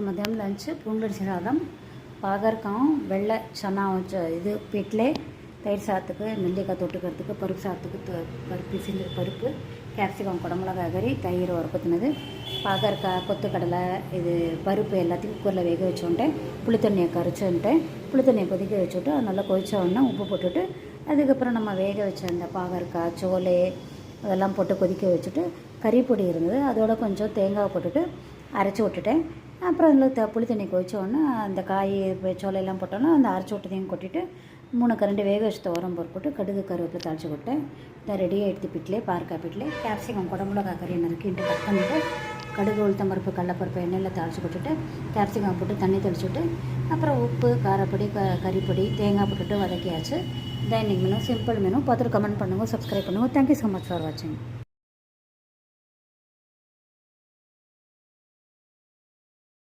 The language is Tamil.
மதியம் லஞ்சு பூண்டடிச்ச சாதம், பாகற்காயும் வெள்ளை சன்னா வச்ச இது பிட்லே, தயிர் சாதத்துக்கு நெல்லிக்காய் தொட்டுக்கிறதுக்கு, பருப்பு சாதத்துக்கு பருப்பு சிந்து பருப்பு, கேப்சிகம் குடமிளகா கறி, தயிர் உரப்பத்தினது, பாகற்காய் கொத்துக்கடலை இது பருப்பு எல்லாத்தையும் குக்கரில் வேக வச்சுட்டேன். புளித்தண்ணியை கரைச்சுன்ட்டேன். புளித்தண்ணியை கொதிக்க வச்சுட்டு அது நல்லா கொதிச்ச உடனே உப்பு போட்டுட்டு அதுக்கப்புறம் நம்ம வேக வச்ச அந்த பாகற்காய் சோளே அதெல்லாம் போட்டு கொதிக்க வச்சுட்டு கறிப்பொடி இருந்தது அதோட கொஞ்சம் தேங்காய் போட்டுட்டு அரைச்சி விட்டுட்டேன். அப்புறம் அதில் புளி தண்ணி கொதிச்ச உடனே அந்த காய் சோலையெல்லாம் போட்டோன்னா அந்த அரைச்சி விட்டதையும் கொட்டிட்டு 3 கரண்டி வேக வச்சு துவரம் பருப்பு போட்டு கடுகு கருவேப்பிலை தாளித்து விட்டேன். இதை ரெடியாக எடுத்து பிட்லே பாகற்காய் பிட்லே கேப்சிகம் குடமிளகா கறி நறுக்கிட்டு கட் பண்ணிவிட்டு கடுகு உளுத்தம் பருப்பு கடலப்பருப்பு எண்ணெயில் தாளித்து போட்டுட்டு கேப்சிகம் போட்டு தண்ணி தெளிச்சுட்டு அப்புறம் உப்பு காரப்பொடி கறிப்பொடி தேங்காய் போட்டுட்டு வதக்கியாச்சு. இதான் இன்றைக்கி மெனு, சிம்பிள் மெனு. பார்த்துட்டு கமெண்ட் பண்ணுங்கள், சப்ஸ்கிரைப் பண்ணுங்கள். தேங்க்யூ ஸோ மச் ஃபார் வாட்சிங்.